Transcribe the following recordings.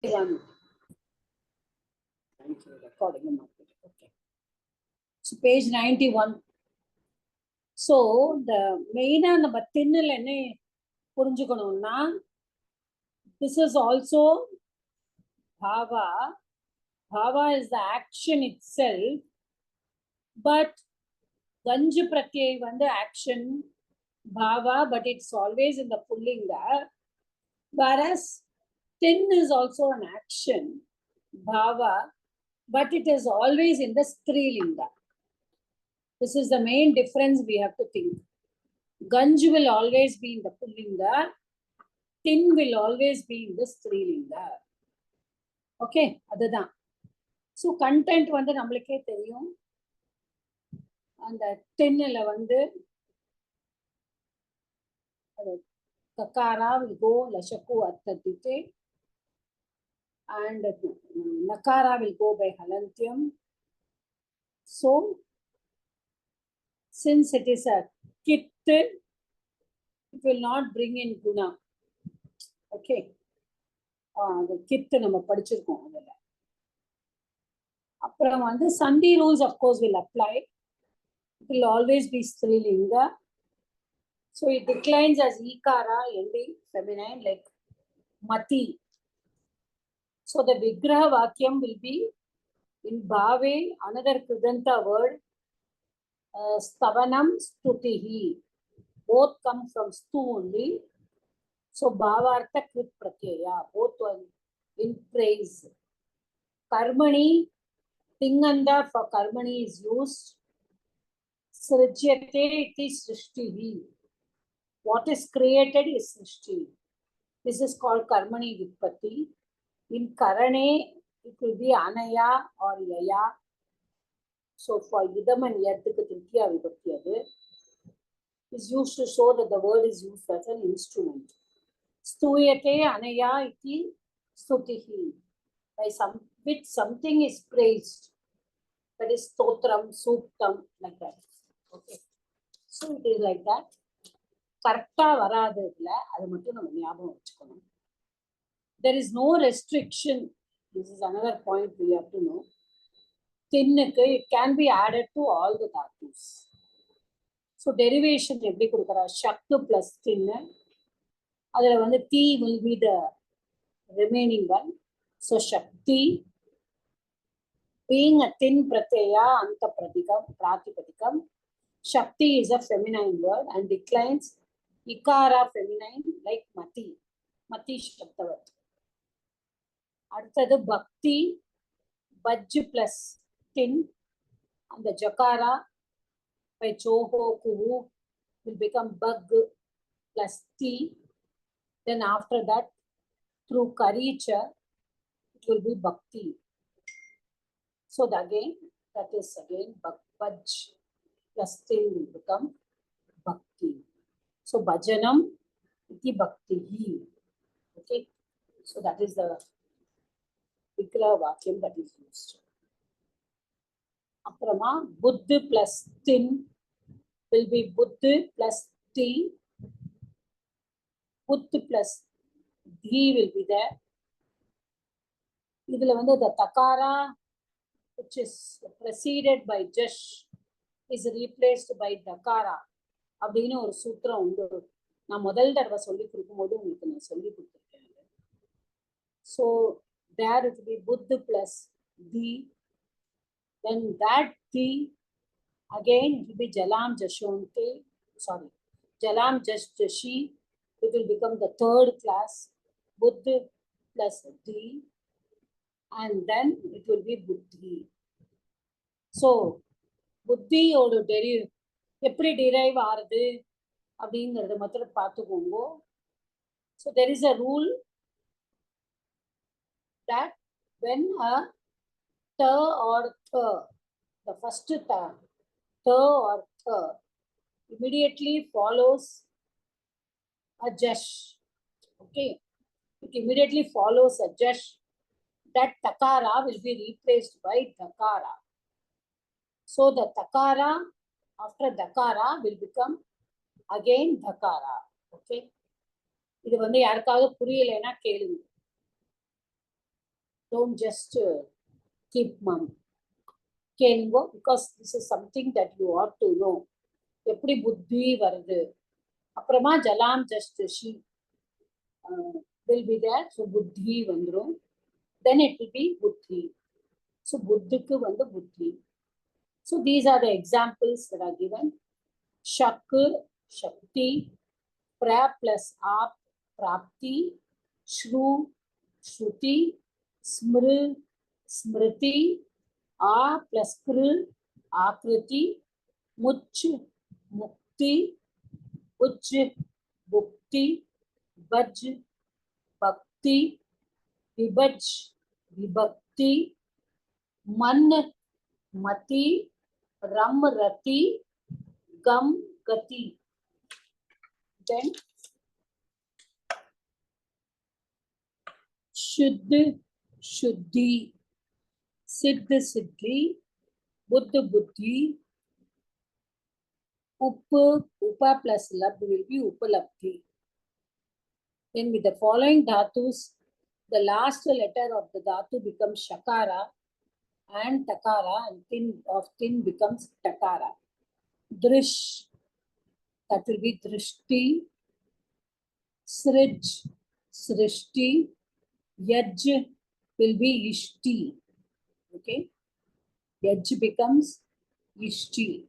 Thank you. Recording. Okay. So page 91. So the main number this is also bhava. Bhava is the action itself, but ganj pratyay the action bhava, but it's always in the pullinga. Whereas tin is also an action bhava, but it is always in the strilinga. This is the main difference we have to think. Ganj will always be in the pullinga. Tin will always be in the strilinga. Okay, adha. So content வந்து நம்மளுக்கே தெரியும். அந்த tinல வந்து kakara will go lashaku attadite and nakara will go by halantyam. So since it is a kit, it will not bring in guna. Okay. The kit நம்ம படிச்சிருக்கோம் அதுல. அப்புறம் வந்து sandhi rules of course will apply. It will always be strilinga. So it declines as ikara ending feminine like mati. So the vigraha vakyam will be in bhave, another krudanta word, stavanam stutihi. Both come from stu only. So bhavartha krit pratyaya, both one in praise. Karmani, tinganda for karmani is used. Srijyate iti srishtihi. What is created is srishti. This is called karmani vipatti. In karane, it will be anaya or yaya. So for idam and yadhika tritiya vibhakti is used to show that the word is used as an instrument. Stuyate anaya iti stutihi. By which something is praised. That is stotram, suktam, like that. Okay. So it is like that. Correcta varadhilla, adu mattum nam nyabagam vechukonum. There is no restriction. This is another point we have to know. Tinnuku, it can be added to all the dhatus. So derivation eppadi kudukara? Shaktu plus tin. Adula vandu ti will be the remaining one. So shakti being a tin pratyaya anta pratipadikam. Shakti is a feminine word and declines ikara feminine like mati. Mati shabdavat. அடுத்தது பக்தி, பஜ் plus tin, and the jakara by choho kuhu will become bug plus t. Then after that, through karicha, it will be bhakti. So that is again baj plus tin will become bhakti. So bhajanam iti bhaktihi. Okay. So that is the vigraha vakyam that is used. Aprama buddh plus tin will be buddh plus t. Buddh plus dhi will be there. Idhula vandu the takara which is preceded by jash is replaced by dakara. அப்படின்னு ஒரு சூத்திரம் உண்டு. நான் முதல் தடவை சொல்லி கொடுக்கும்போது உங்களுக்கு நான் சொல்லி கொடுத்துருக்கேன். So there it will be buddh plus dhi. Then that dhi again it will be jalam jashonte. Sorry, jalam jashi. It will become the third class buddh plus dhi, and then it will be buddhi. So buddhi oda derive எப்படி derive ஆறுது அப்படிங்கறத மட்டும் பார்த்துக்கோங்க. So there is a rule that when a ta or tha, the first ta or tha immediately follows a jash. Okay, it immediately follows a jash. That takara will be replaced by dakara. So the takara after dakara will become again dakara. Okay, இது வந்து யாருக்காவது புரியலைன்னா கேளுங்க. Don't just keep mum. Can go because this is something that you ought to know. எப்படி புத்தி வருது அப்புறமா ஜலாம் just she will be there. So புத்தி வந்துரும். Then it will be புத்தி. So புத்திக்கு வந்து புத்தி. So these are the examples that are given. Shak, Shakti, pra plus ap, prapti, shru, shruti, smr, smriti, a plus kr, akriti, much, mukti, uch, bhukti, baj, bhakti, vibaj, vibhakti, man, mati, ram, rati, gam, gati. Then Shuddh, Shuddhi, Siddh, Siddhi, Buddha, Buddhi, Upa plus Lab will be Upalabdhi. Then with the following dhatus, the last letter of the dhatu becomes Shakara and Takara, and tin becomes Takara. Drish, that will be Drishti, Srij, Srishti, Yaj will be Ishti. Okay, Yaj becomes Ishti.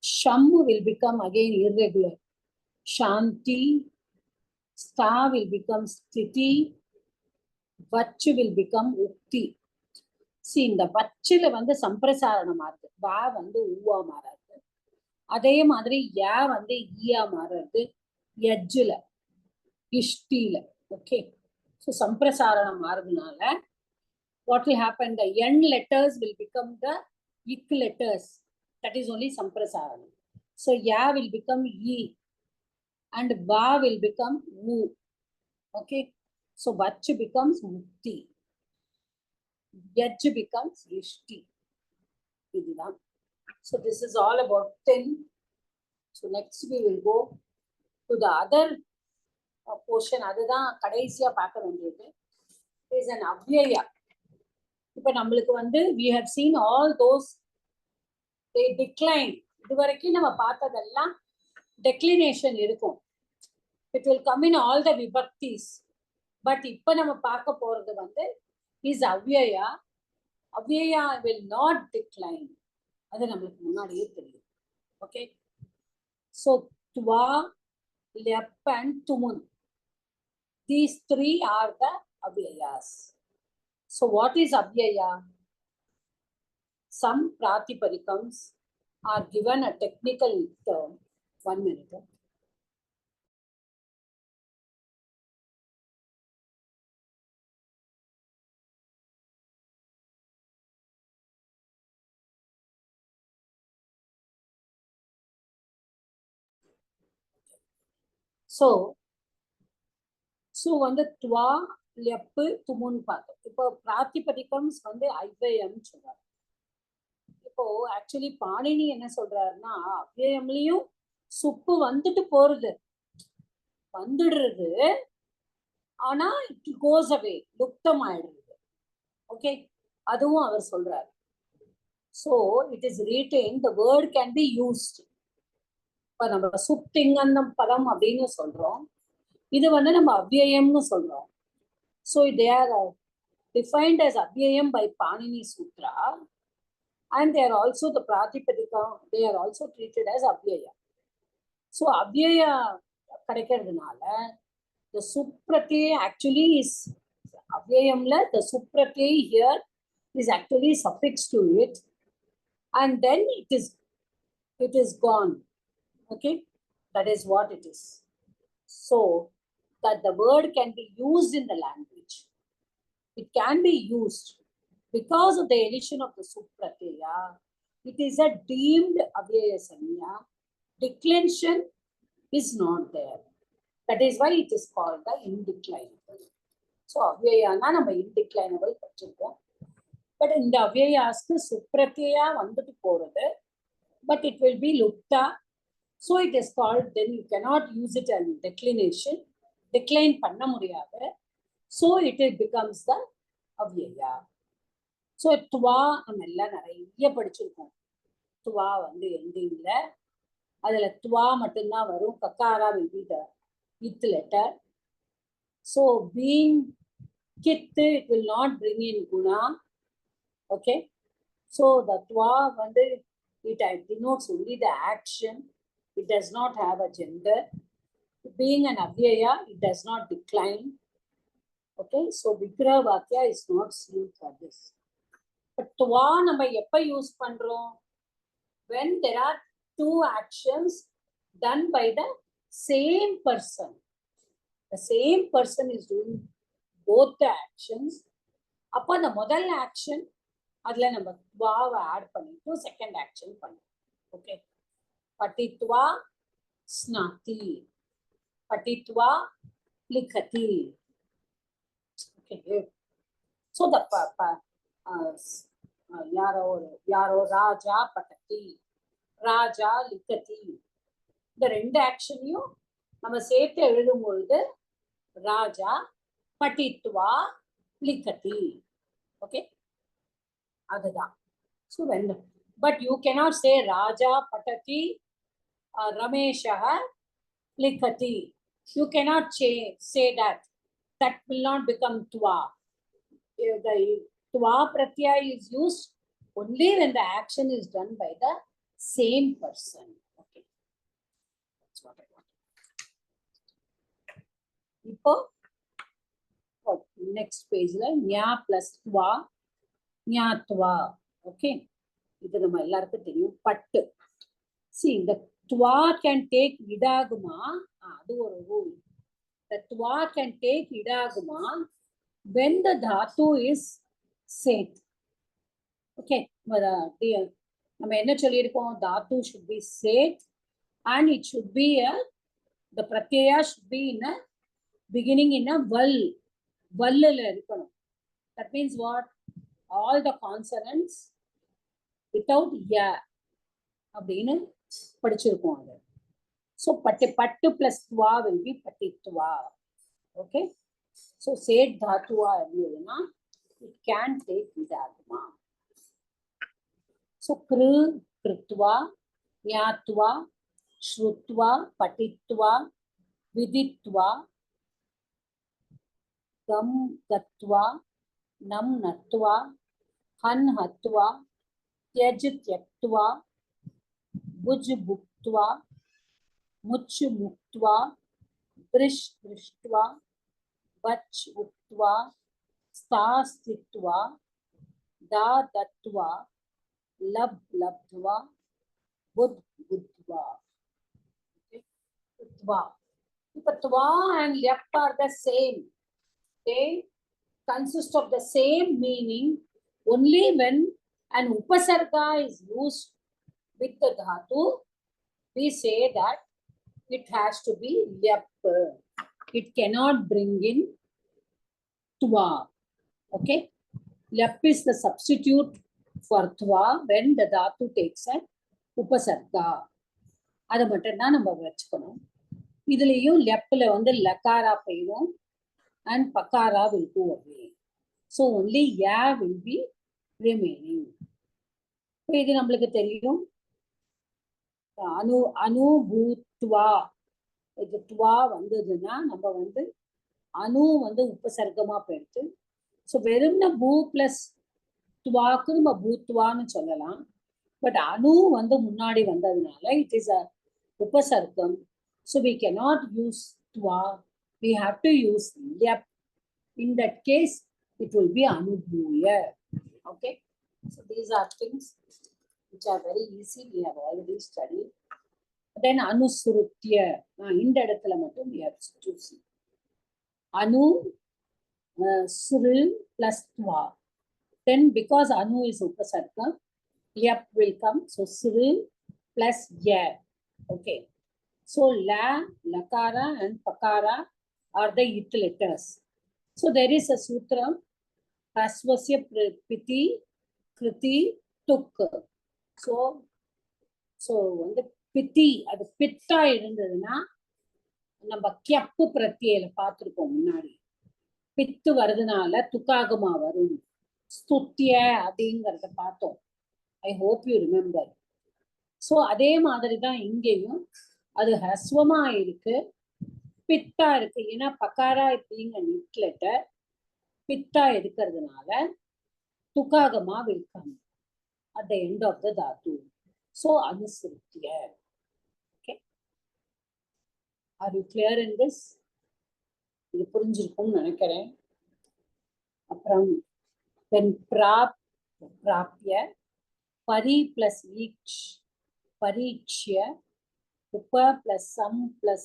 Sham will become again irregular. Shanti, Sta will become Sthiti, Vach will become Ukti. See, இந்த வச்சில வந்து சம்பிரசாரணம் மாறுது, வா வந்து ஊவா மாறாது. அதே மாதிரி யா வந்து ஈயா மாறுறது யஜ்ஜுல, இஷ்டில. Okay, so சம்பிரசாரணம் மாறுதுனால what will happen? The n letters will become the ik letters. That is only samprasaranam. So ya will become ye and va will become mu. Okay, so vach becomes mukti, yaj becomes ishti. So this is all about 10. So next we will go to the other portion. அதுதான் கடைசியா பார்க்க வேண்டியது. Is an அவ்யயா. இப்ப நம்மளுக்கு வந்து we have seen all those they decline. இதுவரைக்கும் நம்ம பார்த்ததெல்லாம் declination இருக்கும். It will come in all the vibhaktis. But இப்ப நம்ம பார்க்க போறது வந்து is அவ்யயா. அவ்யயா will not decline. அது நம்மளுக்கு முன்னாடியே தெரியும். Okay, so twa, lep and tumun, these three are the avyayas. So what is avyaya? Some pratipadikams are given a technical term. 1 minute. So வந்து துவா, லெப்பு, துமுன்னு பார்த்தோம். இப்போ பிராத்திபதிகம்ஸ் வந்து அவ்யயம் சொல்றாரு. இப்போ ஆக்சுவலி பாணினி என்ன சொல்றாருன்னா அவ்யயம்லயும் சுப்பு வந்துட்டு போறது, வந்துடுறது, ஆனா இட் கோஸ் அவே, லுப்தம் ஆயிடுறது. ஓகே, அதுவும் அவர் சொல்றாரு. So it is retained, the word can be used. இப்ப நம்ம சுப்திங்கன்னம் பதம் அப்படின்னு சொல்றோம், இது வந்து நம்ம அவ்யயம்னு சொல்றோம். So they are defined as அவ்யயம் by Panini Sutra, and they are also the Pratipadika, they are also treated as அவ்யயா. So அவ்யயா கிடைக்கிறதுனால the supratyay actually is அவ்யயம்ல, the supratyay here is actually suffixed to it, and then it is gone. Okay, that is what it is. So that the word can be used in the language. It can be used because of the elision of the supratyaya. It is a deemed avyaya sanya. Declension is not there. That is why it is called the indeclinable. So avyaya na nama indeclinable படிச்சிருக்கோம். But in the avyayasku supratyaya வந்துட்டு போறது, but it will be lupta. So it is called, then you cannot use it as declination. Decline பண்ண முடியாது. So it becomes the avyaya. So twa நம்ம எல்லாம் நிறைய படிச்சிருக்கோம். துவா வந்து எண்டிங்ல அதுல துவா மட்டும்தான் வரும். கக்காரா will be the ith letter. So being kith, it will not bring in guna. Okay. So the twa வந்து it denotes only the action. It does not have a gender. Being an avyaya, it does not decline. Okay. So vigraha vakya is not seen for this. But twa நம்ம எப்ப use பண்றோம்? When there are two actions done by the same person. The same person is doing both the actions. அப்ப the முதல் action அதுல நம்ம துவாவை add பண்ணிட்டு second action பண்ணுவோம். ஓகே. பட்டித்வா ஸ்நாதி, பட்டித்வா லிகதி. Okay. So the யாரோ ராஜா பட்டதி, ராஜா லிகதி. இந்த ரெண்டு ஆக்ஷனையும் நம்ம சேர்த்து எழுதும் பொழுது ராஜா பட்டித்வா லிகதி. ஓகே, அதுதான். So when, but you cannot say Raja patati, Ramesha likati. You cannot say that. That will not become twa. The twa pratyaya is used only when the action is done by the same person. Okay, that's what I want. Now, next page la nya plus twa, ஞாத்வா. Okay, இது நம்ம எல்லாருக்கும் தெரியும். பட்டு. See, the twa can take idaguma. அது ஒரு rule. The twa can take idaguma when the dhatu is set. Okay, நம்ம என்ன சொல்லியிருக்கோம்? dhatu should be set and it should be the pratyaya should be in a beginning in a vallல இருக்கணும். That means what? All the consonants without ya அப்படின்னு படிச்சிருக்கோம் அது. So pattu plus twa will be patitva. Okay. So set dhatua அப்படின்னா it can take vidagama. So kritva, nyatva, shrutva, patitva, viditva, gam gatva, nam natva, han hatva, त्यज त्यक्त्वा, भुज भुक्त्वा, मुच्च मुक्त्वा, दृश दृष्ट्वा, बच उक्त्वा, स्था स्थित्वा, दा दत्त्वा, लब लब्ध्वा, बुद्ध बुद्ध्वा. Twa. Twa and lyap are the same. They consist of the same meaning only when an upasarga is used with the dhatu. We say that it has to be lyap. It cannot bring in twa. Okay. Lyap is the substitute for twa when the dhatu takes an upasarga. அதை மட்டும்தான் நம்ம வச்சுக்கணும். இதுலயும் லெப்ல வந்து லகாரா போயிடும் and pakara will go away. So only ya will be remaining. இது நம்மளுக்கு தெரியும். அனுபூத்வா, இது துவா வந்ததுன்னா நம்ம வந்து அணு வந்து உபசர்க்கமா போயிடுது. ஸோ வெறும்னா பூ பிளஸ் துவாக்கு நம்ம பூத்வான்னு சொல்லலாம். பட் அணு வந்து முன்னாடி வந்ததுனால இட் இஸ் அ உபசர்க்கம். So we cannot use twa. We have to use lyap. In that case, it will be anubhuya. Okay. So these are things which are very easy. We have already studied. Then anusrutya. இந்த இடத்துல மட்டும் we have to see. Anu sru plus twa. Then because anu is upasarga, lyap will come. So sru plus ya. Okay. So la, lakara and pakara are the ith letters. So there is a sutra, Hasvasya Piti Kriti Tuk. So the Piti, அது பித்தா இருந்ததுன்னா நம்ம கியப்பு பிரத்தியில பார்த்துருக்கோம் முன்னாடி. பித்து வருதுனால துக்காகமா வரும். ஸ்துத்திய அப்படிங்கிறத பார்த்தோம். I hope you remember. So அதே மாதிரி தான் இங்கேயும் அது ஹஸ்வமா இருக்கு, பித்தா இருக்கு. ஏன்னா பக்காரா பீங் நிட் லெட்டர், பித்தா இருக்கிறதுனால துக்காகமா will come at the end of the dhatu. So anusrutya. Okay. Are you clear in this? இது புரிஞ்சிருக்கும்னு நினைக்கிறேன். அப்புறம் when prapya pari plus each parichya upa plus sam plus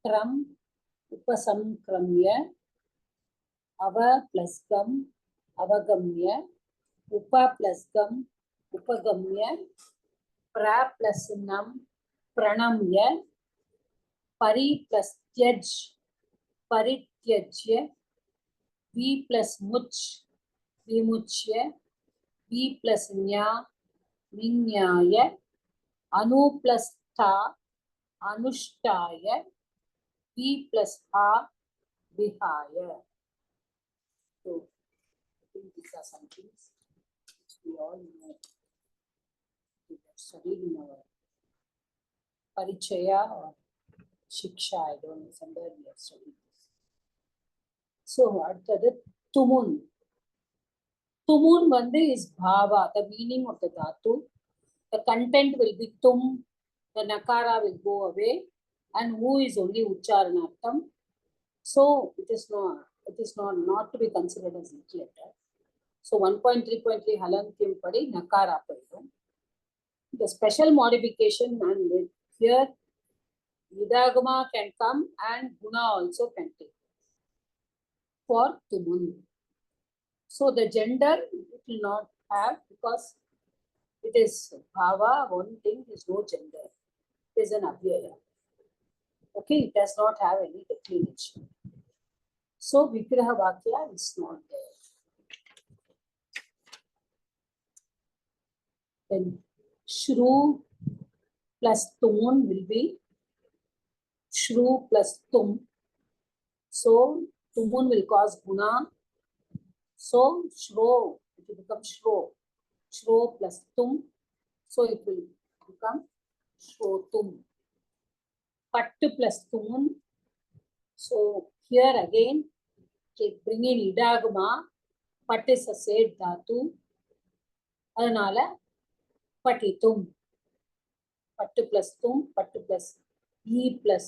kram upasamkramya ava plus gam avagamya upa plus gam upagamya pra plus nam pranamya pari plus tyaj parityajya vi plus much vimuchya vi plus nya vinyaya anu plus ta anushtaya vi plus ha vihaya. So I think these are some things which we all know. We have studied in our parichaya or shiksha. I don't know, somewhere we have studied this. So அடுத்தது tumun. Tumun வந்து is bhava, the meaning of the dhatu. The content will be tum, the nakara will go away, and who is only uchcharanartham. So it is not to be considered as each letter. So 1.3.3 halankim padi nakara padum. The special modification, and here vidagama can come and guna also can take for tumun. So the gender it will not have, because it is bhava, one thing is no gender. It is an avyaya. Okay, it does not have any declination. So vigraha vakya is not there. Then shru plus tumun will be shru plus tum. So tumun will cause guna. So shro, it will become shro. Shro plus tum. So it will become shrotum. Pattu plus tumun. So here again, bring in idagama. Pat is a said dhatu. Adanala patitum. Pattu plus tum, pattu plus e plus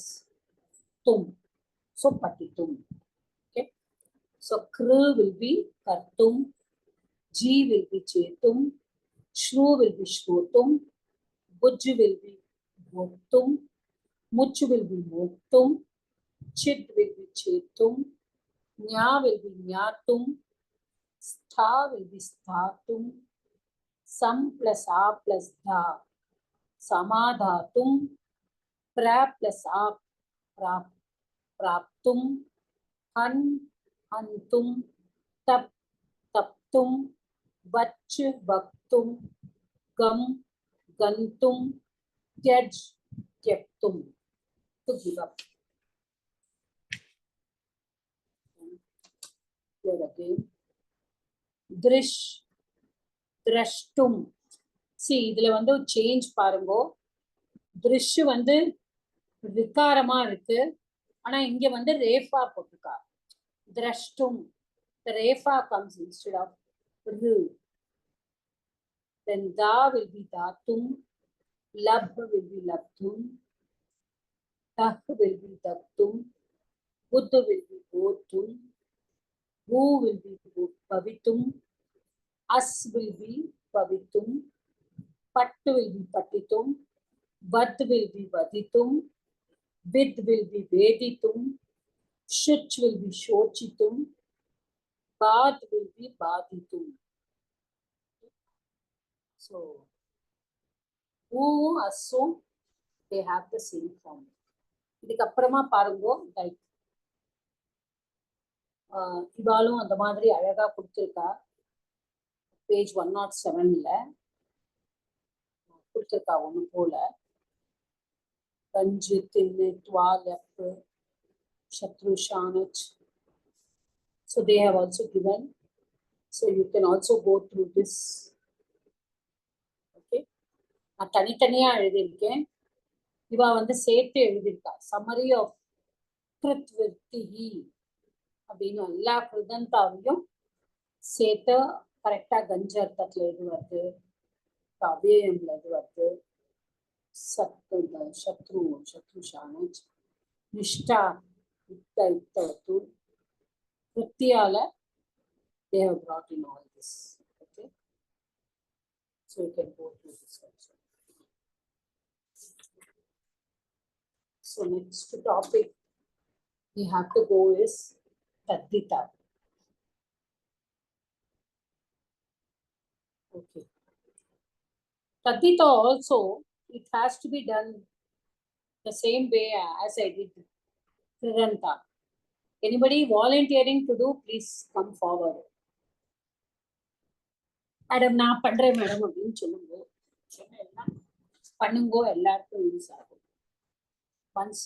tum. So patitum. Okay. So kru will be kartum, g will be chetum, shru will be shrotum, bujj will be bhoktum, much will be moktum, chit will be chetum, nya will be nyatum, stha will be sthatum, sam plus a plus dha samadhatum, pra plus a praptum, han hantum, tap taptum, vach bhaktum, gam gantum, tyaj tyaktum, to give up. Here again, drish drashtum. See, இதுல வந்து change பாருங்கோ. drish வந்து விகாரமா இருக்கு, ஆனா இங்க வந்து ரேஃபா போட்டுக்கா. drashtum, the refa comes instead of ru. Then da will be datum, lab will be labdum, tah will be daktum, bud will be bodhum, vu will be pavitum, as will be pavitum, pat will be patitum, vad will be vaditum, vid will be veditum, shuch will be shochitum, bad will be baditum. So who assume they have the same form. இதுக்கு அப்புறமா பாருங்கோ, like இவாளும் அந்த மாதிரி அழகா கொடுத்துருக்கா. Page 107ல கொடுத்துருக்கா ஒண்ணு போல. கஞ்சு தின்னு துவாலப்பு சத்ரு ஷானச் So they have also given. So you can also go through this. Okay. நான் தனித்தனியா எழுதியிருக்கேன். இவ வந்து சேர்த்து எழுதியிருக்கா. சம்மரி ஆஃப் கிருத் விருத்திஹி அப்படின்னு எல்லா கிருதந்தாவையும் சேர்த்து கரெக்டா கஞ்சர்த்தத்துல எது வருது, அவ்யயம்ல எது வருது, சத்ரு சத்ருஷானஜ் நிஷ்டா யுக்த யுக்தவத்து கிருத்தியால they have brought in all this. Okay, so you can go through this also. So next topic we have to go is Taddita. Okay, Taddita also it has to be done the same way as I did Kridanta. Anybody volunteering to do, please come forward. Madam நான் பண்றேன் madam அப்படின்னு சொல்லுங்க. பண்ணுங்கோ, எல்லாருக்கும் use ஆகும். Once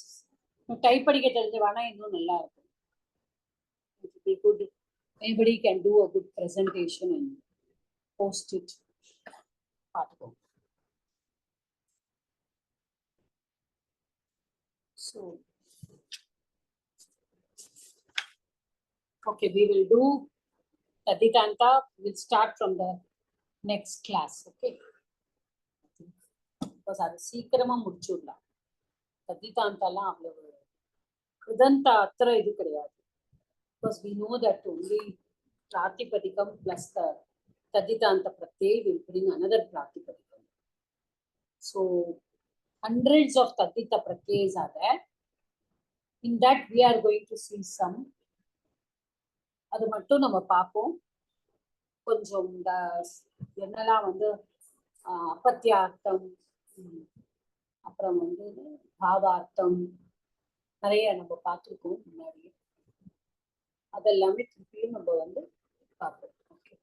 type படிக்க தெரிஞ்சவானா இன்னும் நல்லா இருக்கும். Anybody can do a good presentation and post it. பார்த்துக்கோங்க. So okay, we will do Tadditanta. We'll start from the next class. Okay, because அது சீக்கிரமா முடிச்சுடலாம். Tadditantலாம் அவ்வளவு கிருதந்தா அத்தனை இது கிடையாது. Because we know that only Pratipadikam plus the Tadditanta Pratyay will bring another Pratipadikam. So hundreds of Taddita Pratyayas are there. In that we are going to see some. அது மட்டும் நம்ம பார்ப்போம். கொஞ்சம் இந்த என்னெல்லாம் வந்து அப்பத்தியார்த்தம், அப்புறம் வந்து பாவார்த்தம் நிறைய நம்ம பார்த்துருக்கோம் முன்னாடி. அதெல்லாமே திருப்பியும் நம்ம வந்து பார்ப்போம். ஓகே,